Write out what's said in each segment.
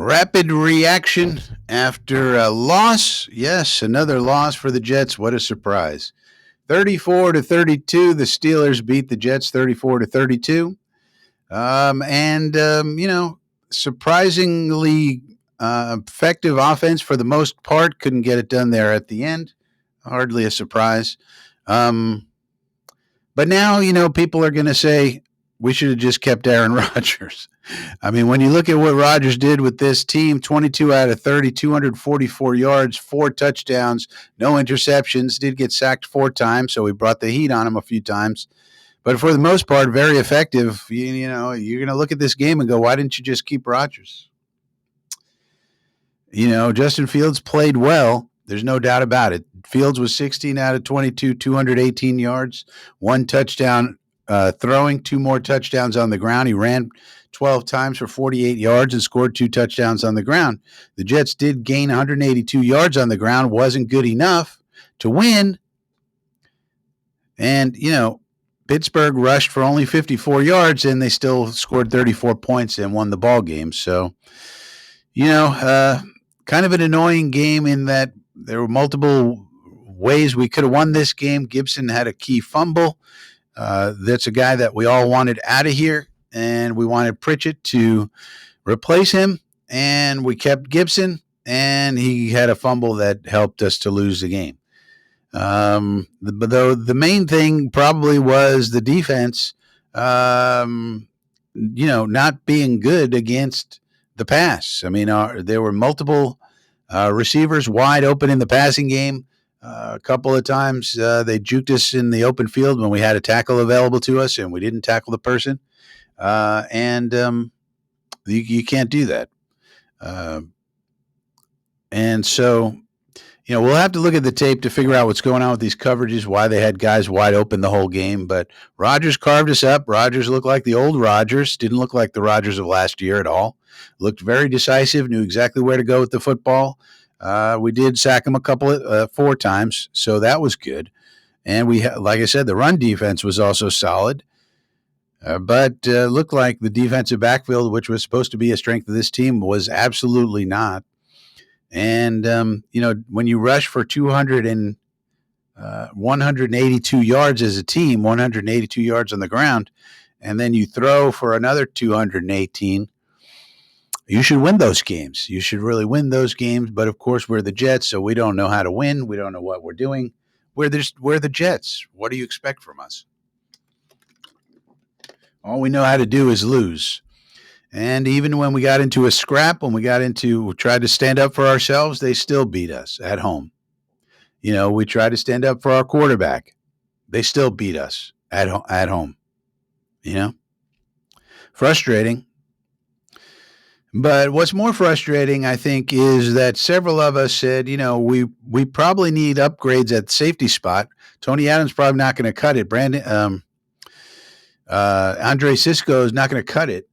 Rapid reaction after a loss. Yes, another loss for the Jets. What a surprise. 34-32, the Steelers beat the Jets 34-32. Surprisingly effective offense for the most part. Couldn't get it done there at the end. Hardly a surprise. But now, people are going to say we should have just kept Aaron Rodgers. I mean, when you look at what Rodgers did with this team, 22 out of 30, 244 yards, 4 touchdowns, no interceptions, did get sacked 4 times, so we brought the heat on him a few times. But for the most part, very effective. You're going to look at this game and go, why didn't you just keep Rodgers? Justin Fields played well. There's no doubt about it. Fields was 16 out of 22, 218 yards, 1 touchdown throwing, 2 more touchdowns on the ground. He ran 12 times for 48 yards and scored 2 touchdowns on the ground. The Jets did gain 182 yards on the ground. Wasn't good enough to win. And, Pittsburgh rushed for only 54 yards, and they still scored 34 points and won the ball game. So, kind of an annoying game in that there were multiple ways we could have won this game. Gibson had a key fumble. That's a guy that we all wanted out of here, and we wanted Pritchett to replace him, and we kept Gibson, and he had a fumble that helped us to lose the game. The main thing probably was the defense, not being good against the pass. I mean, there were multiple receivers wide open in the passing game. A couple of times they juked us in the open field when we had a tackle available to us and we didn't tackle the person. You can't do that. And so, we'll have to look at the tape to figure out what's going on with these coverages, why they had guys wide open the whole game. But Rodgers carved us up. Rodgers looked like the old Rodgers, didn't look like the Rodgers of last year at all. Looked very decisive, knew exactly where to go with the football. We did sack him 4 times, so that was good. And like I said, the run defense was also solid. But looked like the defensive backfield, which was supposed to be a strength of this team, was absolutely not. And, when you rush for 182 yards as a team, 182 yards on the ground, and then you throw for another 218, you should win those games. You should really win those games. But, of course, we're the Jets, so we don't know how to win. We don't know what we're doing. We're the Jets. What do you expect from us? All we know how to do is lose. And even when we got into a scrap, we tried to stand up for ourselves, they still beat us at home. We tried to stand up for our quarterback. They still beat us at home. Frustrating. But what's more frustrating, I think, is that several of us said, we probably need upgrades at the safety spot. Tony Adams probably not going to cut it. Andre Sisco is not going to cut it.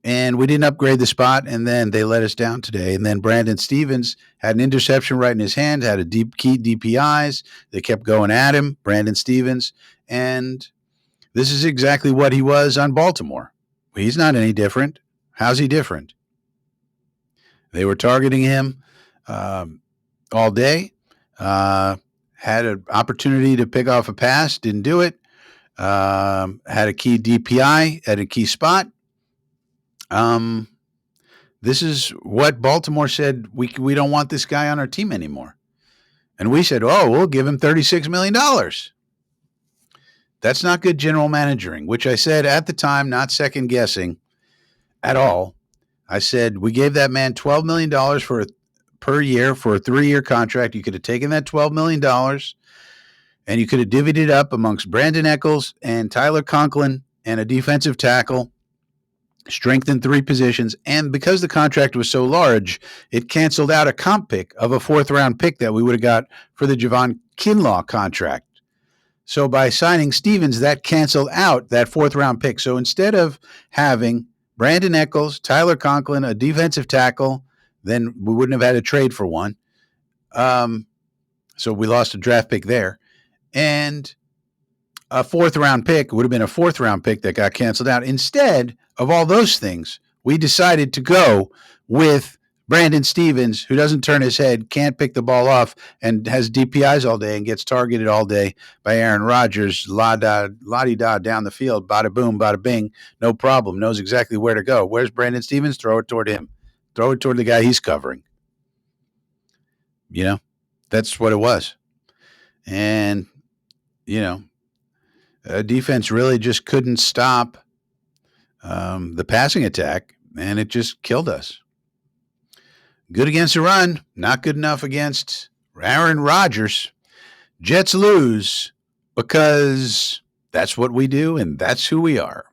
And we didn't upgrade the spot, and then they let us down today. And then Brandon Stevens had an interception right in his hand, had a key DPIs. They kept going at him, Brandon Stevens. And this is exactly what he was on Baltimore. He's not any different. How's he different? They were targeting him all day. Had an opportunity to pick off a pass, didn't do it. Had a key DPI at a key spot. This is what Baltimore said. We don't want this guy on our team anymore. And we said, we'll give him $36 million. That's not good general managing, which I said at the time, not second guessing at all. I said, we gave that man $12 million per year for a 3-year contract. You could have taken that $12 million and you could have divvied it up amongst Brandon Echols and Tyler Conklin and a defensive tackle. Strengthened 3 positions, and because the contract was so large, it canceled out a comp pick of a 4th-round pick that we would have got for the Javon Kinlaw contract. So by signing Stevens, that canceled out that 4th-round pick. So instead of having Brandon Echols, Tyler Conklin, a defensive tackle, then we wouldn't have had to trade for one. So we lost a draft pick there. And a 4th-round pick would have been a 4th-round pick that got canceled out. Instead of all those things, we decided to go with Brandon Stevens, who doesn't turn his head, can't pick the ball off, and has DPIs all day and gets targeted all day by Aaron Rodgers, la-di-da down the field, bada boom, bada bing, no problem, knows exactly where to go. Where's Brandon Stevens? Throw it toward him. Throw it toward the guy he's covering. That's what it was. And, defense really just couldn't stop the passing attack, and it just killed us. Good against the run, not good enough against Aaron Rodgers. Jets lose because that's what we do, and that's who we are.